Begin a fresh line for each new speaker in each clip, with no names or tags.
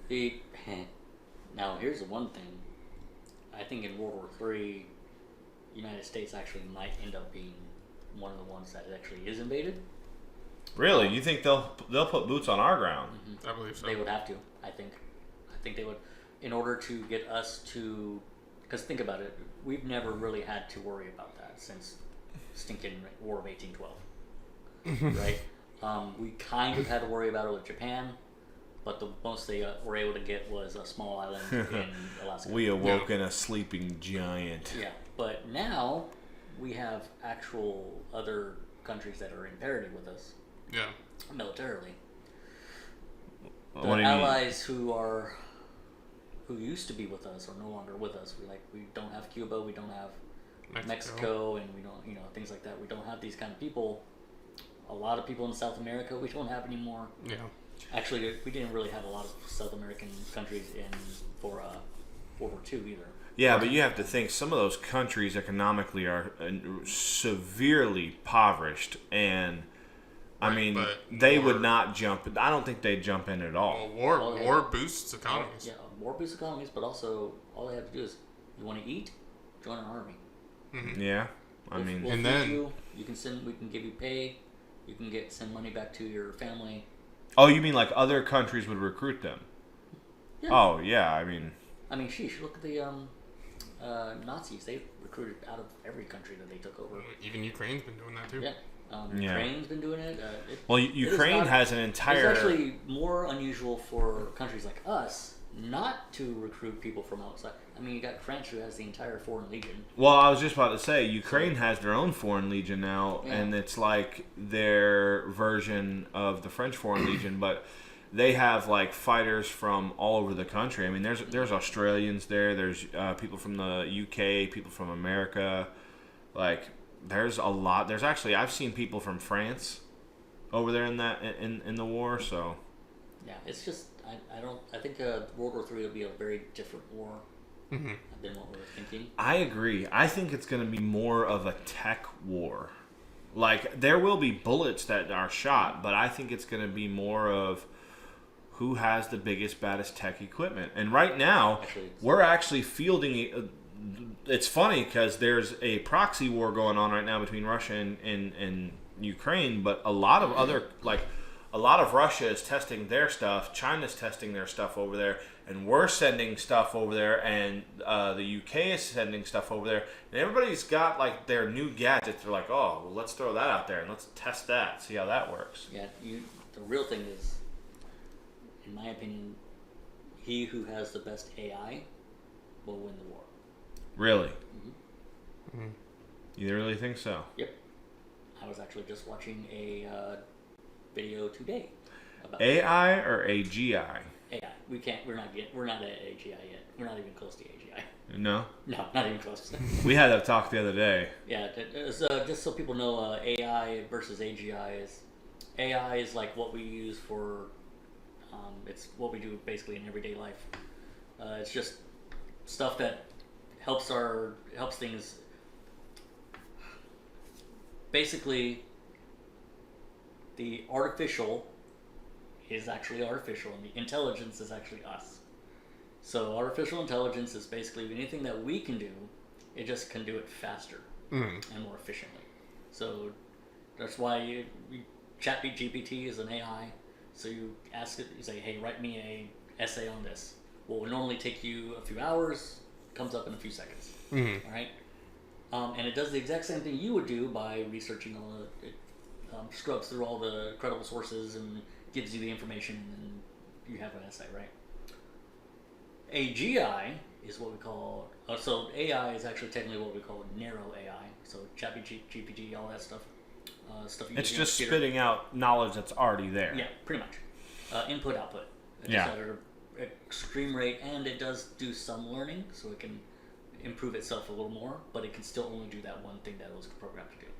The Now, here's the one thing. I think in World War III, United States actually might end up being one of the ones that actually is invaded.
Really? You think they'll put boots on our ground?
I believe so.
They would have to, I think. I think they would, in order to get us to, because think about it, we've never really had to worry about that since stinking War of 1812, right? We kind of had to worry about it with Japan, but the most they were able to get was a small island in Alaska.
We awoke in a sleeping giant.
Yeah, but now we have actual other countries that are in parity with us.
Yeah.
Militarily. The
What do you mean?
allies who used to be with us are no longer with us. We don't have Cuba, we don't have Mexico, and we don't, things like that. We don't have these kind of people. A lot of people in South America we don't have anymore.
Yeah.
Actually, we didn't really have a lot of South American countries for World War II either.
Yeah, but you have to think some of those countries economically are severely impoverished, and I mean they would not jump. I don't think they'd jump in at all.
Well, war boosts economies.
Yeah, war boosts economies, but also all they have to do is you want to eat, join an army.
Mm-hmm.
Yeah, I mean,
we'll
and
feed
then
you can send. We can give you pay. You can send money back to your family.
oh, you mean like other countries would recruit them?
Yeah.
Oh, yeah. I mean,
sheesh. Look at the Nazis. They recruited out of every country that they took over.
even Ukraine's been doing that too.
Yeah.
Yeah.
Ukraine's been doing it.
Ukraine has an entire.
It's actually more unusual for countries like us not to recruit people from outside. I mean, you got France, who has the entire Foreign Legion.
Well, I was just about to say, Ukraine has their own Foreign Legion now, and it's like their version of the French Foreign Legion, but they have like fighters from all over the country. I mean, there's Australians there, there's people from the UK, people from America, like there's a lot. There's actually I've seen people from France over there in the war. So
yeah, it's just I think World War III will be a very different war than what we were thinking.
I agree. I think it's going to be more of a tech war. Like there will be bullets that are shot, but I think it's going to be more of who has the biggest, baddest tech equipment. And right now, we're actually fielding. It's funny because there's a proxy war going on right now between Russia and Ukraine, but a lot of other a lot of Russia is testing their stuff, China's testing their stuff over there, and we're sending stuff over there, and the UK is sending stuff over there, and everybody's got like their new gadgets. They're like, oh, well, let's throw that out there and let's test that, see how that works.
Yeah, the real thing is, in my opinion, he who has the best AI will win the war.
Really? You really think so?
Yep. I was actually just watching a video today about
AI or AGI?
AI. We're not at AGI yet. We're not even close to AGI.
No?
No, not even close.
We had that talk the other day.
Yeah, just so people know, AI versus AGI is AI is like what we use for. It's what we do basically in everyday life. It's just stuff that helps things. Basically, the artificial is actually artificial, and the intelligence is actually us. So artificial intelligence is basically anything that we can do, it just can do it faster and more efficiently. So that's why ChatGPT is an AI. So you ask it, you say, hey, write me a essay on this. What would normally take you a few hours comes up in a few seconds. All right? And it does the exact same thing you would do by researching all the... scrubs through all the credible sources and gives you the information, and you have an essay, right? AGI is what we call... so AI is actually technically what we call narrow AI. So ChatGPT, all that stuff.
It's just spitting out knowledge that's already there.
Yeah, pretty much. Input, output. It's
Yeah.
just at an extreme rate, and it does do some learning, so it can improve itself a little more, but it can still only do that one thing that it was programmed to do.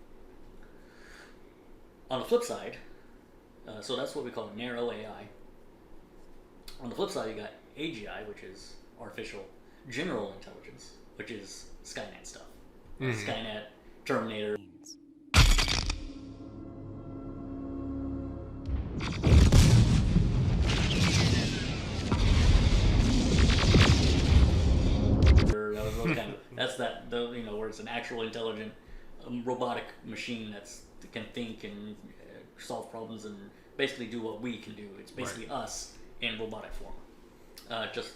On the flip side, so that's what we call narrow AI. On the flip side, you got AGI, which is artificial general intelligence, which is Skynet stuff. Skynet, Terminator. where it's an actual intelligent robotic machine that can think and solve problems and basically do what we can do. It's basically us in robotic form, just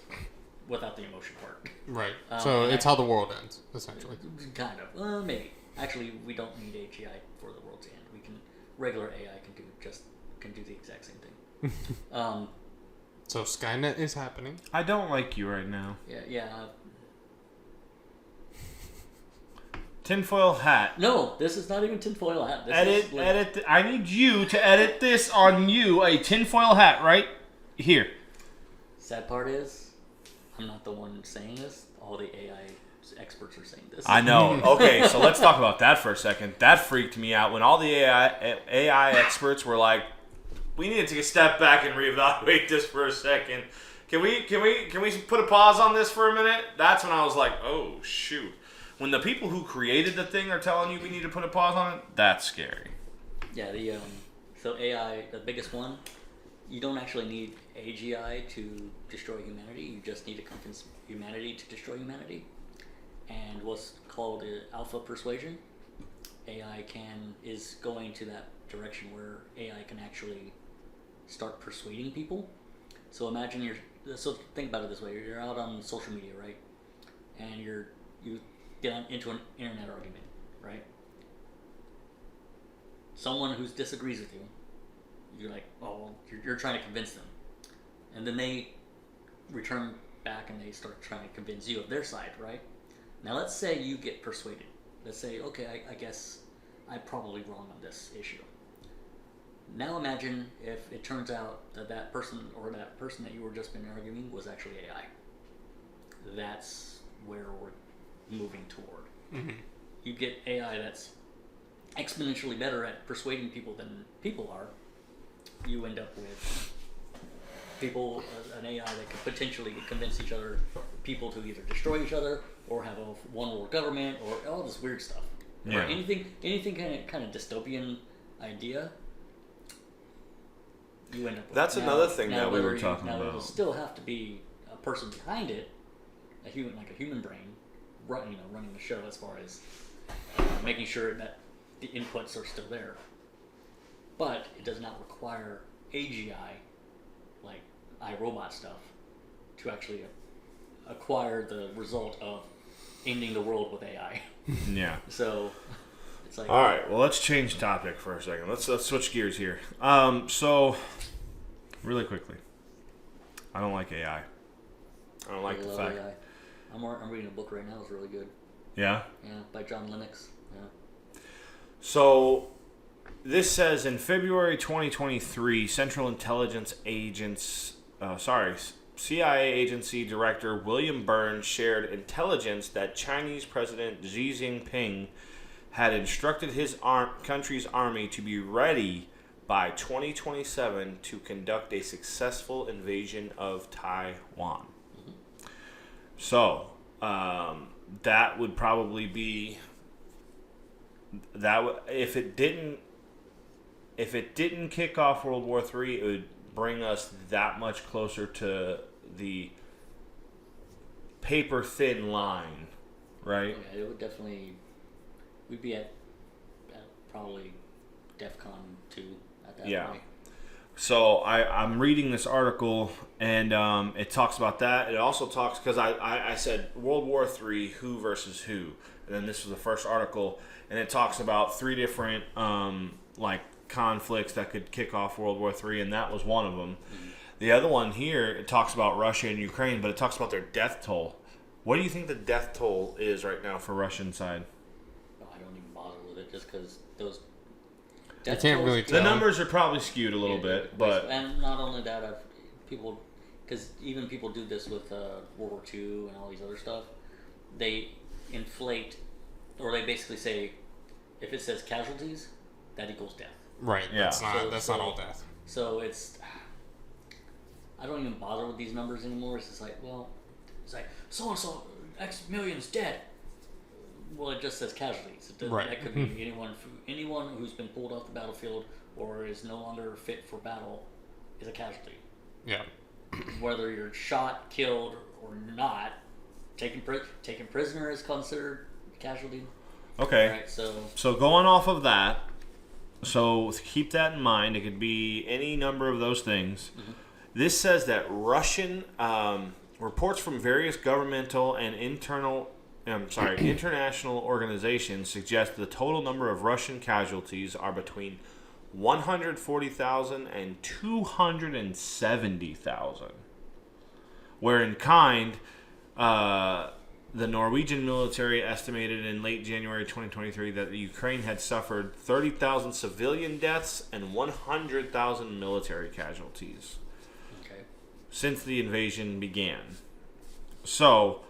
without the emotion part.
Right. So it's how the world ends, essentially.
Kind of. Maybe. Actually, we don't need AGI for the world to end. Regular AI can do the exact same thing.
So Skynet is happening.
I don't like you right now.
Yeah.
Tinfoil hat.
No, this is not even tinfoil hat.
Edit. I need you to edit this on you. A tinfoil hat right here.
Sad part is, I'm not the one saying this. All the AI experts are saying this.
I know. Okay, so let's talk about that for a second. That freaked me out when all the AI experts were like, "We need to take a step back and reevaluate this for a second. Can we put a pause on this for a minute?" That's when I was like, "Oh shoot." When the people who created the thing are telling you we need to put a pause on it, that's scary.
Yeah, so AI, the biggest one, you don't actually need AGI to destroy humanity. You just need to convince humanity to destroy humanity. And what's called alpha persuasion, AI is going to that direction where AI can actually start persuading people. So so think about it this way: you're out on social media, right? And you get into an internet argument, right? Someone who disagrees with you, you're like, oh, well, you're trying to convince them, and then they return back and they start trying to convince you of their side, right? Now let's say you get persuaded. Let's say, okay, I guess I'm probably wrong on this issue. Now imagine if it turns out that person that you were just been arguing was actually AI. That's where we're moving toward.
Mm-hmm.
You get AI that's exponentially better at persuading people than people are. You end up with an AI that could potentially convince people to either destroy each other or have a one world government or all this weird stuff.
Yeah.
Or anything kind of dystopian idea. You end up with.
That's another thing that we were talking
about. Now
about.
there'll still have to be a person behind it, a human brain, running the show as far as making sure that the inputs are still there. But it does not require AGI, like iRobot stuff, to actually acquire the result of ending the world with AI.
Yeah.
So it's like.
All right. Well, let's change topic for a second. Let's switch gears here. So, really quickly, I don't like AI. I don't like the fact.
AI. I'm reading a book right now. It's really good.
Yeah.
Yeah, by John Lennox. Yeah.
So, this says in February 2023, Central Intelligence CIA agency director William Burns shared intelligence that Chinese President Xi Jinping had instructed his country's army to be ready by 2027 to conduct a successful invasion of Taiwan. Mm-hmm. So, that would probably be if it didn't kick off World War III, it would bring us that much closer to the paper thin line, right?
Yeah, it would definitely. We'd be at probably DEFCON 2 at that point.
So I'm reading this article, and it talks about that. It also talks, because I said World War III, who versus who, and then this was the first article, and it talks about 3 different conflicts that could kick off World War III, and that was one of them. Mm-hmm. The other one here, it talks about Russia and Ukraine, but it talks about their death toll. What do you think the death toll is right now for Russian side?
I don't even bother with it, just because those.
I can't really tell.
The numbers are probably skewed a little bit, but
and not only that, because even people do this with World War II and all these other stuff. They inflate, or they basically say, if it says casualties, that equals death.
Right.
Yeah.
That's not all death.
So it's. I don't even bother with these numbers anymore. It's just like, well, it's like so and so X millions dead. Well, it just says casualties.
Right.
That could be anyone who's been pulled off the battlefield or is no longer fit for battle is a casualty.
Yeah.
Whether you're shot, killed, or not, taken prisoner is considered casualty.
Okay.
All right,
So going off of that, so keep that in mind. It could be any number of those things.
Mm-hmm.
This says that Russian reports from various governmental and international organizations suggest the total number of Russian casualties are between 140,000 and 270,000. Where in kind, the Norwegian military estimated in late January 2023 that the Ukraine had suffered 30,000 civilian deaths and 100,000 military casualties since the invasion began. So,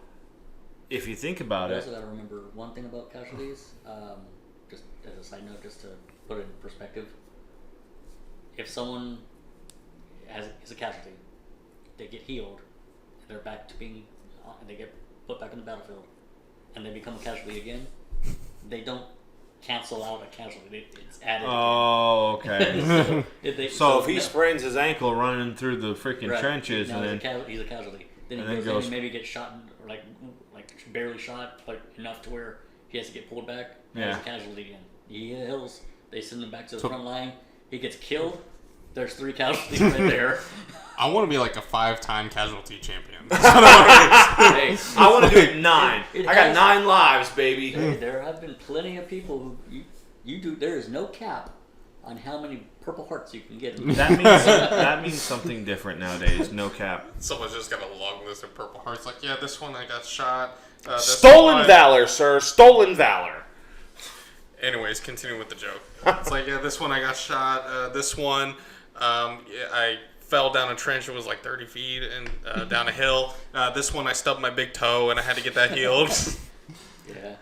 if you think about
I
it...
also got to remember one thing about casualties, just as a side note, just to put it in perspective. If someone is a casualty, they get healed, and they're back to being... they get put back on the battlefield, and they become a casualty again, they don't cancel out a casualty. It's added.
Oh, okay.
So
if he sprains his ankle running through the freaking trenches,
now
and then
he's a casualty. Then he goes in and maybe gets shot, or like barely shot, but enough to where he has to get pulled back. He's a casualty again. He heals. They send him back to the front line. He gets killed. There's 3 casualties right there.
I want to be like a 5-time casualty champion.
Hey, I want to do it 9. I got 9 lives, baby.
Hey, there have been plenty of people who you do. There is no cap on how many Purple Hearts you can get.
That means something different nowadays. No cap.
Someone's just got a long list of Purple Hearts. Like, yeah, this one I got shot.
Stolen valor, sir. Stolen valor.
Anyways, continue with the joke. It's like, yeah, this one I got shot. This one, I fell down a trench. It was like 30 feet and down a hill. This one I stubbed my big toe and I had to get that healed.
Yeah.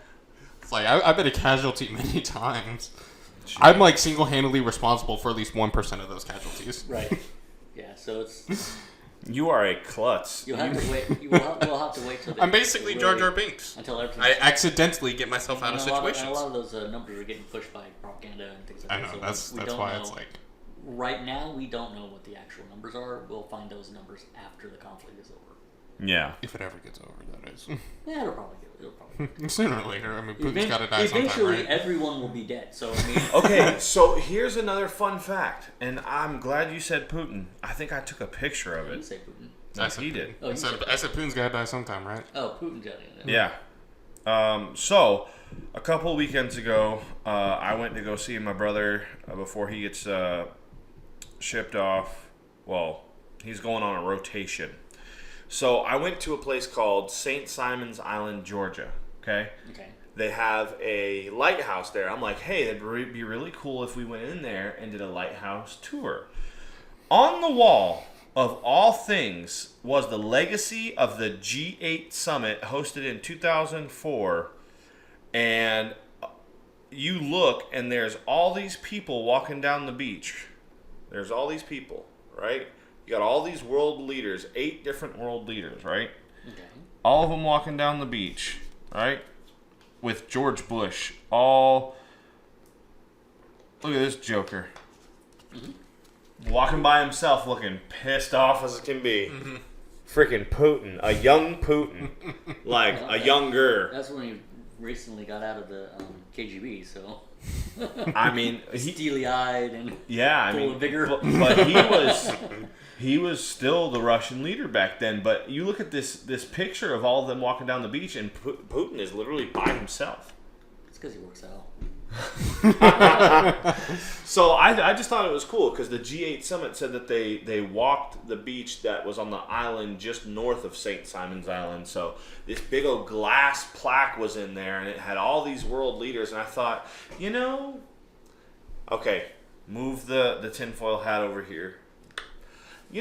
It's like, I've been a casualty many times. I'm like single-handedly responsible for at least 1% of those casualties.
Right. Yeah, so it's...
You are a klutz.
You'll have to wait. We'll have to wait till...
I'm basically Jar Jar Binks.
Until everything...
I accidentally get myself out of situations.
A lot of those numbers are getting pushed by propaganda and things like that.
I know,
so
that's why it's like...
Right now, we don't know what the actual numbers are. We'll find those numbers after the conflict is over.
Yeah.
If it ever gets over, that is.
Yeah, it'll probably get
Sooner or later. I mean, Putin's got to die sometime,
eventually,
right?
everyone will be dead. So, I mean...
Okay, so here's another fun fact, and I'm glad you said Putin. I think I took a picture of
You
it.
say Putin.
No, he did.
Oh,
I said Putin's got to die sometime, right?
Oh, Putin's got it.
Yeah. So, a couple weekends ago, I went to go see my brother before he gets shipped off. Well, he's going on a rotation. So, I went to a place called St. Simon's Island, Georgia. Okay? They have a lighthouse there. I'm like, hey, it'd be really cool if we went in there and did a lighthouse tour. On the wall, of all things, was the legacy of the G8 summit hosted in 2004. And you look, and there's all these people walking down the beach. There's all these people, right? You got all these world leaders, 8 different world leaders, right?
Okay.
All of them walking down the beach, right? With George Bush. All... Look at this joker. Mm-hmm. Walking by himself looking pissed off as it can be. Mm-hmm. Freaking Putin. A young Putin. Like, a younger.
That's when he recently got out of the KGB, so...
I mean...
Steely-eyed and
full
of vigor.
But he was still the Russian leader back then. But you look at this picture of all of them walking down the beach, and Putin is literally by himself.
It's because he works out.
So I just thought it was cool because the G8 summit said that they walked the beach that was on the island just north of St. Simon's Island. So this big old glass plaque was in there, and it had all these world leaders. And I thought, okay, move the tinfoil hat over here.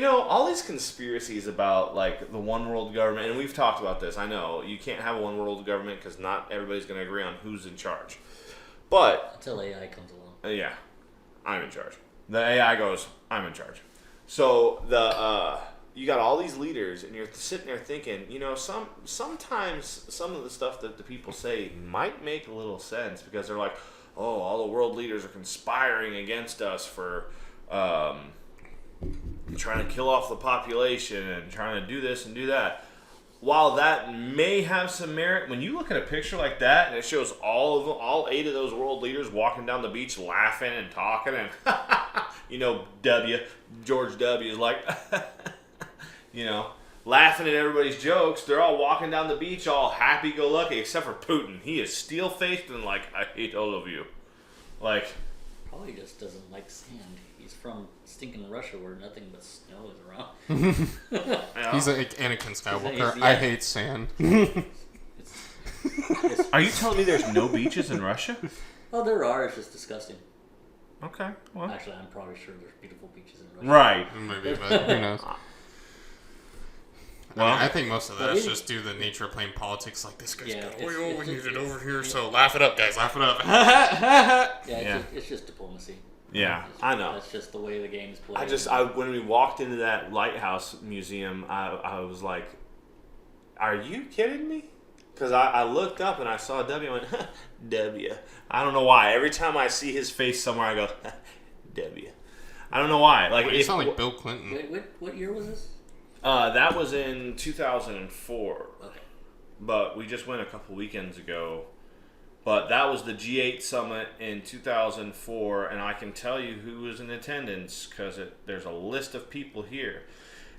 All these conspiracies about, like, the one world government, and we've talked about this, I know, you can't have a one world government because not everybody's going to agree on who's in charge. But...
Until AI comes along.
Yeah, I'm in charge. The AI goes, I'm in charge. So, you got all these leaders, and you're sitting there thinking, sometimes some of the stuff that the people say might make a little sense, because they're like, oh, all the world leaders are conspiring against us for... trying to kill off the population and trying to do this and do that. while that may have some merit, when you look at a picture like that and it shows all of them, all 8 of those world leaders walking down the beach laughing and talking and, George W. is like, laughing at everybody's jokes. They're all walking down the beach all happy-go-lucky except for Putin. He is steel-faced and like, I hate all of you. Like...
Probably just doesn't like sand. He's from stinking Russia where nothing but snow is around.
He's like Anakin Skywalker.
Yeah.
I hate sand.
Are you telling me there's no beaches in Russia?
Well, there are. It's just disgusting.
Okay. Well.
Actually, I'm probably sure there's beautiful beaches in Russia.
Right.
Maybe, but who knows?
Well,
I think most of that is just due to the nature of playing politics. Like, this guy's got oil, we need it over here, so laugh it up, guys, laugh it up.
It's just diplomacy.
Yeah, I know.
That's just the way the game's played.
When we walked into that lighthouse museum, I was like, "Are you kidding me?" Because I looked up and I saw W and went, W. I don't know why. Every time I see his face somewhere, I go, W. I don't know why. Like,
You sound like Bill Clinton.
Wait, what year was this?
That was in 2004.
Okay.
But we just went a couple weekends ago. But that was the G8 summit in 2004, and I can tell you who was in attendance because there's a list of people here.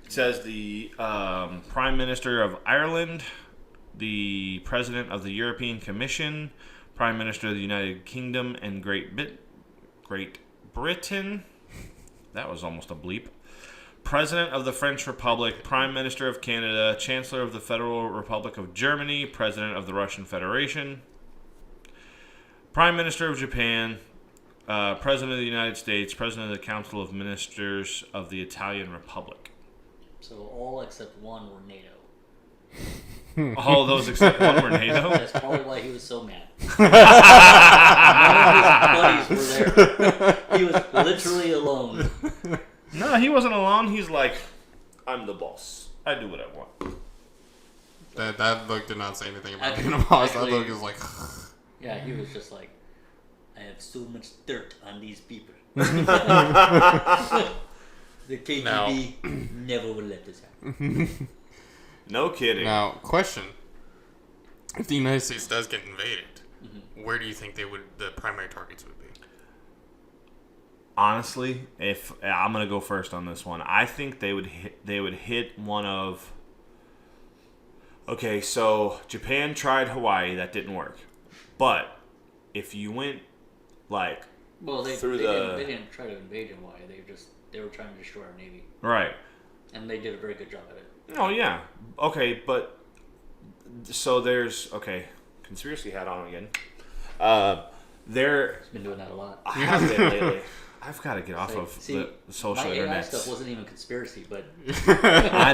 It says the Prime Minister of Ireland, the President of the European Commission, Prime Minister of the United Kingdom and Great Britain. That was almost a bleep. President of the French Republic, Prime Minister of Canada, Chancellor of the Federal Republic of Germany, President of the Russian Federation, Prime Minister of Japan, President of the United States, President of the Council of Ministers of the Italian Republic.
So all except one were NATO.
All those except one were NATO?
That's probably why he was so mad. None of his buddies were there. He was literally alone.
No, he wasn't alone. He's like, I'm the boss. I do what I want.
That look did not say anything about being a boss. That look is like...
Yeah, he was just like, I have so much dirt on these people. The KGB never will let this happen.
No kidding.
Now, question. If the United States does get invaded, where do you think the primary targets would be?
Honestly, if I'm gonna go first on this one, I think they would hit one of. Okay, so Japan tried Hawaii, that didn't work. But if you went they
didn't try to invade Hawaii. They were trying to destroy our navy.
Right.
And they did a very good job at it.
Oh yeah. Okay, but so there's conspiracy hat on again.
It's been doing that a lot.
I have been lately. I've got to get off of the social
my
internet.
AI stuff wasn't even conspiracy, but
I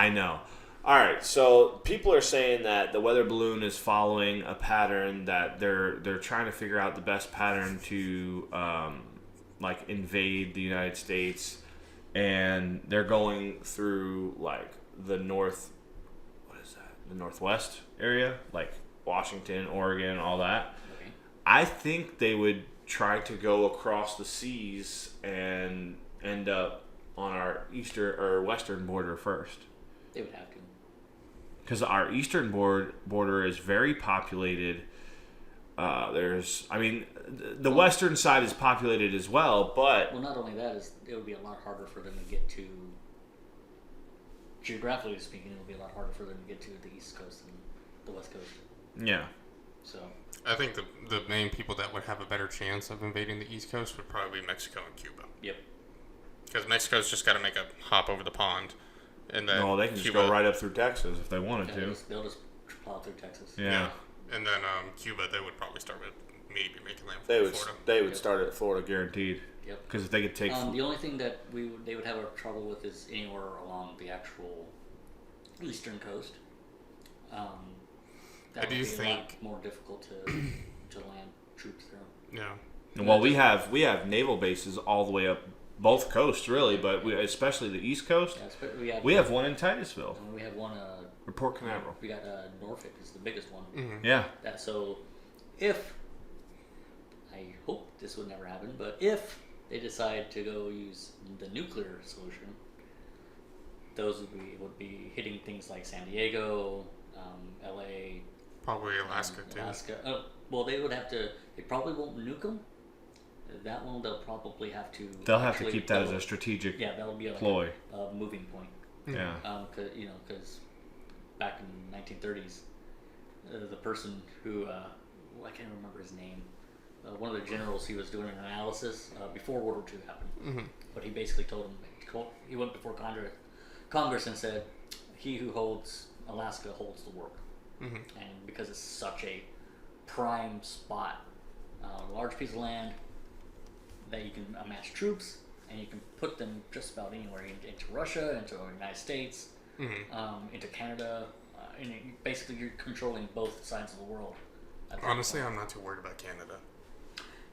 know. All right, so people are saying that the weather balloon is following a pattern that they're trying to figure out the best pattern to invade the United States, and they're going through the northwest area, like Washington, Oregon, all that.
okay.
I think they would try to go across the seas and end up on our eastern or western border first.
They would have to.
Because our eastern border is very populated. The western side is populated as well, but...
Well, not only that, it would be a lot harder for them to get to... Geographically speaking, it would be a lot harder for them to get to the East Coast than the West Coast.
Yeah.
So...
I think the main people that would have a better chance of invading the East Coast would probably be Mexico and Cuba.
Yep.
Because Mexico's just got to make a hop over the pond. And then
No, they can just go right up through Texas if they wanted to.
They'll just plow through Texas.
Yeah.
And then Cuba, they would probably start with maybe making land
They
from
would
Florida.
they would start at Florida guaranteed.
Yep.
Because if they could take...
The only thing that they would have a trouble with is anywhere along the actual eastern coast. That would be a lot more difficult to land troops there.
Yeah.
Well, we have naval bases all the way up both coasts, really, but especially the East Coast.
Yeah,
we have one in Titusville.
And we have one.
Or Port Canaveral.
We got Norfolk is the biggest one.
Mm-hmm.
Yeah.
So, if I hope this would never happen, but if they decide to go use the nuclear solution, those would be hitting things like San Diego, L.A.,
Probably Alaska too.
Alaska. Well, they would have to. They probably won't nuke them. That one they'll probably have to.
They'll have to keep that as a strategic
that'll be
ploy.
A moving point.
Yeah.
Because back in the 1930s, the person who I can't remember his name. One of the generals, he was doing an analysis before World War II happened. But he basically told him, he went before Congress and said, "He who holds Alaska holds the world." And because it's such a prime spot, a large piece of land that you can amass troops and you can put them just about anywhere, into Russia, into the United States, into Canada, and basically you're controlling both sides of the world.
Honestly, I'm not too worried about Canada.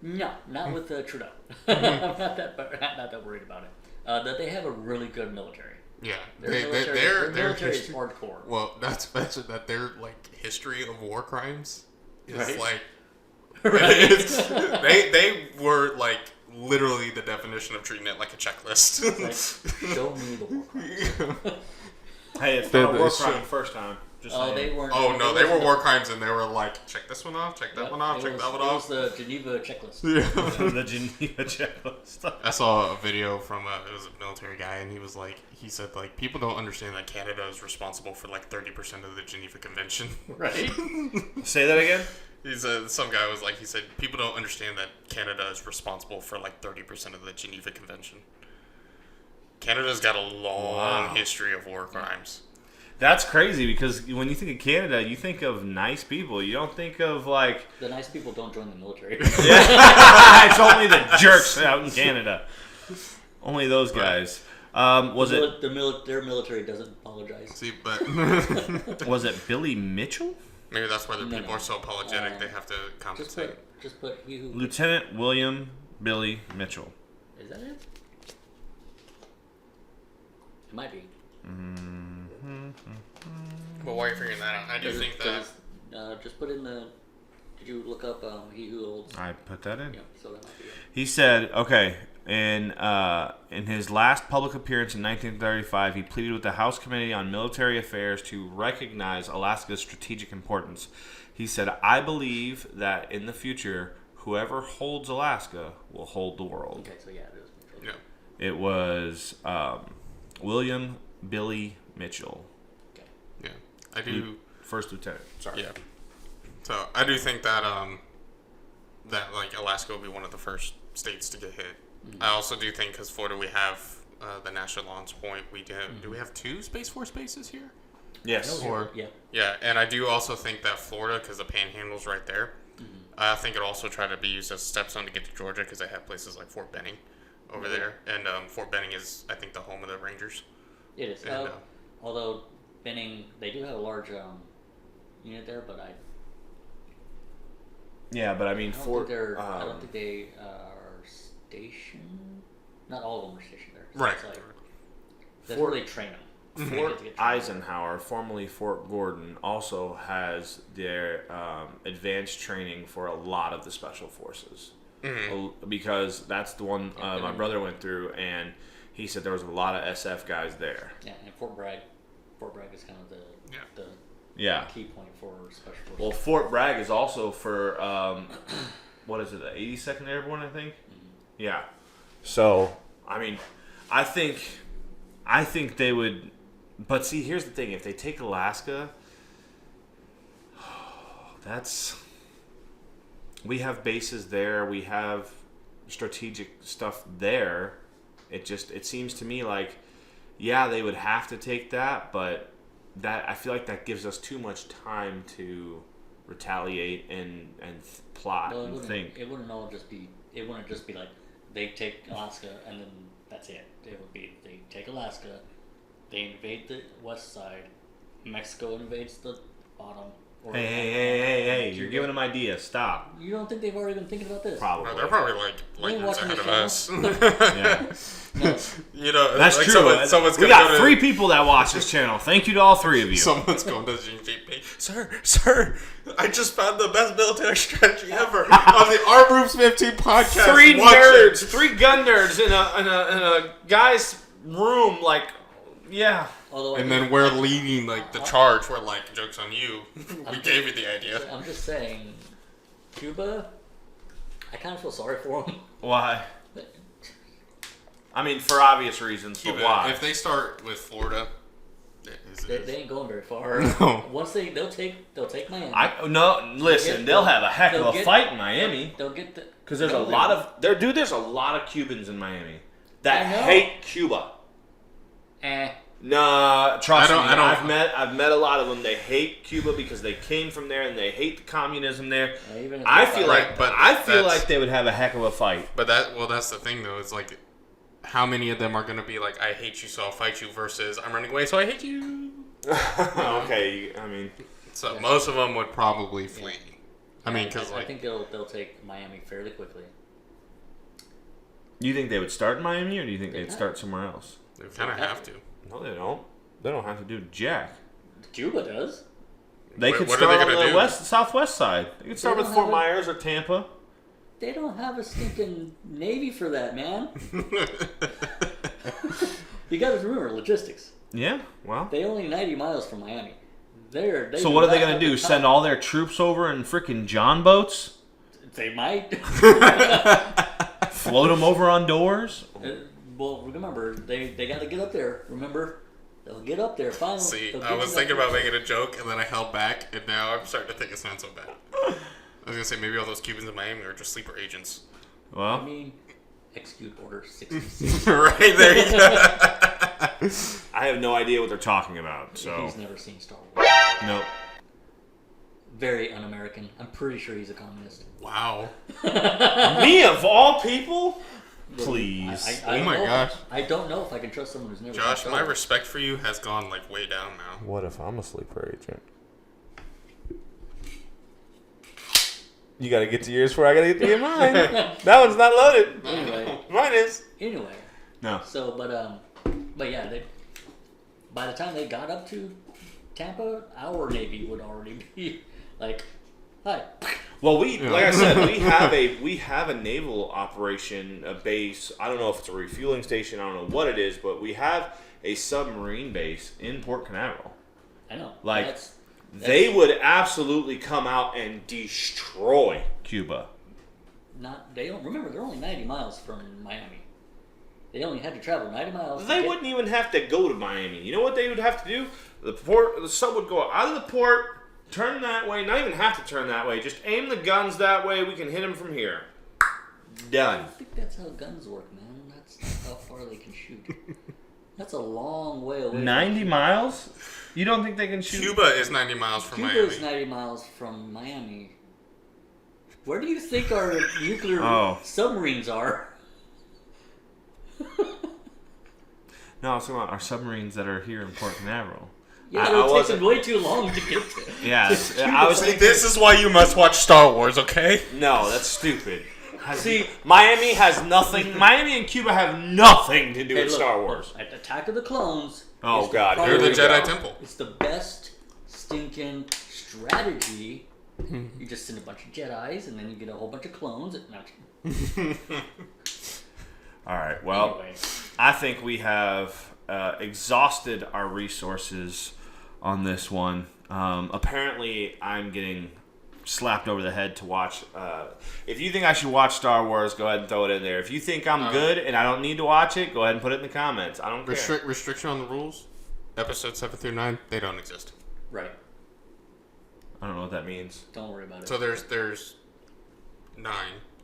No, not with Trudeau. I'm not that worried about it. That they have a really good military.
Yeah,
Their military is hardcore.
Well, not to mention that their history of war crimes is
Right.
they were literally the definition of treating it like a checklist.
Show me the war crimes.
Hey, it's not a war crime the first time.
They weren't.
Oh no, they were war crimes, and they were like, check this one off, check that one off, check that one off.
It was the Geneva checklist.
The Geneva checklist.
I saw a video from it was a military guy, and he said people don't understand that Canada is responsible for 30% of the Geneva Convention.
Right.
Say that again.
Some guy was he said people don't understand that Canada is responsible for 30% of the Geneva Convention. Canada's got a long history of war crimes.
That's crazy because when you think of Canada, you think of nice people. You don't think of
the nice people don't join the military.
It's only the jerks out in Canada. Only those guys.
Their military doesn't apologize.
See, but
was it Billy Mitchell?
Maybe that's why their people are so apologetic. They have to compensate.
Just put he who.
Lieutenant William Billy Mitchell.
Is that it? It might be.
But while you're figuring that out, I do think that.
Just put in the. Did you look up he who holds?
I put that in.
Yeah, so that might be it.
He said, okay, in his last public appearance in 1935, he pleaded with the House Committee on Military Affairs to recognize Alaska's strategic importance. He said, "I believe that in the future, whoever holds Alaska will hold the world."
Okay, so yeah, it is.
Yeah.
It was William Billy Mitchell.
Okay.
Yeah, I do.
First lieutenant. Sorry.
Yeah. So I do think that that Alaska will be one of the first states to get hit. Mm-hmm. I also do think because Florida we have the National Launch Point. We do. Do we have 2 Space Force bases here?
Yes.
Yeah, and I do also think that Florida, because the Panhandle's right there, I think it also try to be used as a stepstone to get to Georgia because they have places like Fort Benning over there, and Fort Benning is I think the home of the Rangers.
It is.
And,
although Benning, they do have a large unit there, but
Yeah, but I mean,
I don't think they are stationed. Not all of them are stationed there. So
right.
That's where they train them.
Fort Eisenhower, formerly Fort Gordon, also has their advanced training for a lot of the special forces. Because that's the one my brother went through, and he said there was a lot of SF guys there.
Yeah, and Fort Bragg is kind of the key point for special forces.
Well, Fort Bragg is also for what is it, the 82nd Airborne, I think. Yeah. So I mean, I think they would. But see, here's the thing: if they take Alaska, we have bases there, we have strategic stuff there. It seems to me like, yeah, they would have to take that, but I feel like that gives us too much time to retaliate and plot and think.
It wouldn't just be like they take Alaska and then that's it. It would be they take Alaska. They invade the west side. Mexico invades the bottom.
Hey! You're giving them ideas. Stop.
You don't think they've already been thinking about this?
Probably.
No, they're probably like years ahead of us.
Yeah.
No.
You know,
that's true.
Someone's
we got 3 people that watch this channel. Thank you to all 3 of you.
Someone's going to the GVP. Sir, I just found the best military strategy ever on the Our Roofs 15 podcast.
3 nerds, 3 gun nerds in a guy's room, like Yeah.
Although,
And then we're leading like the charge. We're like, joke's on you. We gave you the idea.
I'm just saying, Cuba. I kind of feel sorry for them.
Why? I mean, for obvious reasons,
Cuba,
but why?
if they start with Florida,
They ain't going very far.
No.
Once they'll take Miami.
Listen, they'll have a heck of a fight in Miami.
They'll get the
Because there's a lot of there's a lot of Cubans in Miami that
I know.
hate Cuba. Nah, trust me. I've met a lot of them. They hate Cuba because they came from there and they hate the communism there. I feel like they would have a heck of a fight.
But that's the thing though. It's like, how many of them are gonna be like, I hate you, so I'll fight you, versus I'm running away, so I hate you.
Okay, I mean,
so most of them would probably flee. I mean, because
I think they'll take Miami fairly quickly.
you think they would start in Miami, or do you think they'd start somewhere else?
they kind of have to.
No, they don't. They don't have to do jack.
Cuba does.
They could
what are
start
they
on
gonna
the
do?
southwest side. They could start
They
with
don't
Fort
have a-
Myers or Tampa.
They don't have a stinking navy for that, man. You got to remember logistics.
Yeah, well.
They only 90 miles from Miami.
So what are they going to do? Send all their troops over in freaking John boats?
They might.
Float them over on doors?
Well, remember, they got to get up there. Remember, they'll get up there finally.
See,
They'll
I
get
was
to
thinking
that-
about making a joke, and then I held back, and now I'm starting to think it's not so bad. I was gonna say maybe all those Cubans in Miami are just sleeper agents.
I
Well,
mean, execute order 66.
Right there you go.
I have no idea what they're talking about, so.
He's never seen Star Wars.
Nope.
Very un-American. I'm pretty sure he's a communist.
Wow.
Me of all people? Please.
I
Oh my
don't know.
gosh.
I don't know if I can trust someone who's never
Josh,
seen
my
Star Wars.
respect for you has gone like way down now.
What if I'm a sleeper agent? You gotta get to yours before I gotta get to your mine. That one's not loaded.
Anyway,
Mine is. No.
so, but yeah, by the time they got up to Tampa, our Navy would already be like, hi.
Well, like I said, we have a naval operation, a base. I don't know if it's a refueling station. I don't know what it is, but we have a submarine base in Port Canaveral.
I know.
Like,
That's-
they would absolutely come out and destroy Cuba.
they don't remember. They're only 90 miles from Miami. They only had to travel 90 miles. to
They
get-
wouldn't even have to go to Miami. You know what they would have to do? The sub would go out of the port, turn that way. Not even have to turn that way. Just aim the guns that way. We can hit them from here.
I
Done.
don't think that's how guns work, man. That's not how far they can shoot. That's a long way away.
90 miles? You don't think they can shoot?
Cuba is 90 miles from
Cuba
Miami.
is 90 miles from Miami. Where do you think our nuclear submarines are?
No, I was talking about our submarines that are here in Port Canaveral.
Yeah,
I
it would take
wasn't-
them way too long to get to.
Yeah,
to
I was
Cuba.
thinking.
This is why you must watch Star Wars, okay?
No, that's stupid. See, Miami has nothing. Miami and Cuba have nothing to do
Hey,
with
look,
Star Wars.
At Attack of the Clones.
Oh,
is
God,
They're
probably-
the
Here we
Jedi
go.
Temple.
It's the best stinking strategy. You just send a bunch of Jedis and then you get a whole bunch of clones.
All right. Well,
Anyway.
I think we have exhausted our resources on this one. Apparently, I'm getting slapped over the head to watch. If you think I should watch Star Wars, go ahead and throw it in there. If you think I'm good and I don't need to watch it, go ahead and put it in the comments. I don't care.
Restriction on the rules. Episodes 7 through 9, they don't exist.
Right.
I don't know what that means.
Don't worry about it.
So there's 9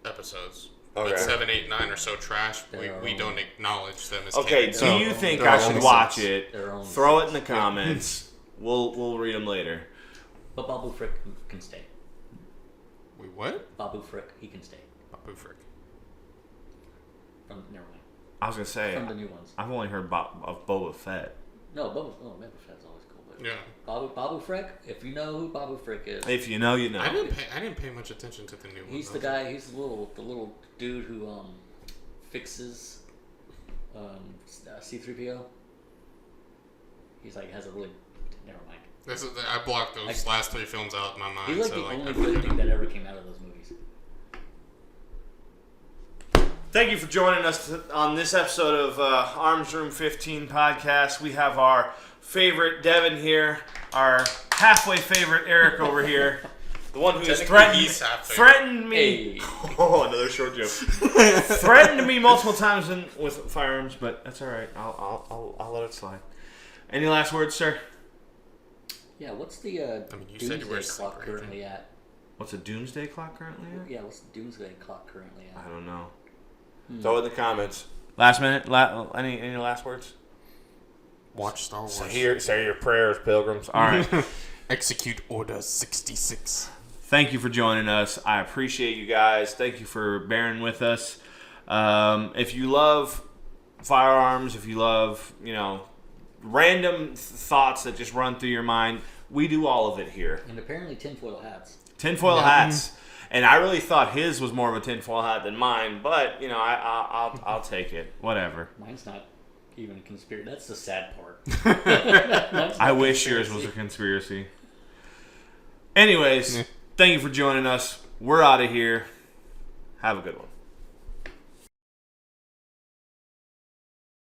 episodes.
Okay.
But 7, 8, 9 are so trash,
They're
we
own.
don't acknowledge them as
Okay.
canon.
Do
So,
you think
they're
I
all
should
in
watch
sense.
it?
They're own
Throw it in the comments. We'll read them later.
But Babu Frick can stay.
Wait, what?
Babu Frick, he can stay.
Babu Frick.
Never mind.
I was gonna say
From the new ones.
I've only heard of Boba Fett.
No, Boba Fett's always cool. But
Yeah.
Babu Frick, if you know who Babu Frick is,
If you know, you know.
I didn't pay much attention to the new one.
he's the guy. He's the little dude who fixes C-3PO. He's like has a really never mind.
I blocked those last 3 films out of my mind.
He's like
so
the
like,
only
I
good
forget
thing
him.
that ever came out of those movies.
Thank you for joining us on this episode of Arms Room 15 podcast. We have our favorite Devin here, our halfway favorite Eric over here, the one who has threatened me. Hey. Oh, another short joke. Threatened me multiple times with firearms, but that's all right. I'll let it slide. Any last words, sir?
Yeah, what's the doomsday clock currently at?
What's a doomsday clock currently at?
Yeah, what's the doomsday clock currently at?
I don't know. Throw in the comments. Last minute? Any last words?
Watch Star Wars.
Say your prayers, pilgrims. All right.
Execute Order 66.
Thank you for joining us. I appreciate you guys. Thank you for bearing with us. If you love firearms, if you love, random thoughts that just run through your mind, we do all of it here.
And apparently tinfoil hats.
Tinfoil hats. And I really thought his was more of a tinfoil hat than mine, but, I'll take it. Whatever.
Mine's not even a conspiracy. That's the sad part.
I wish yours was a conspiracy. Anyways, thank you for joining us. We're out of here. Have a good one.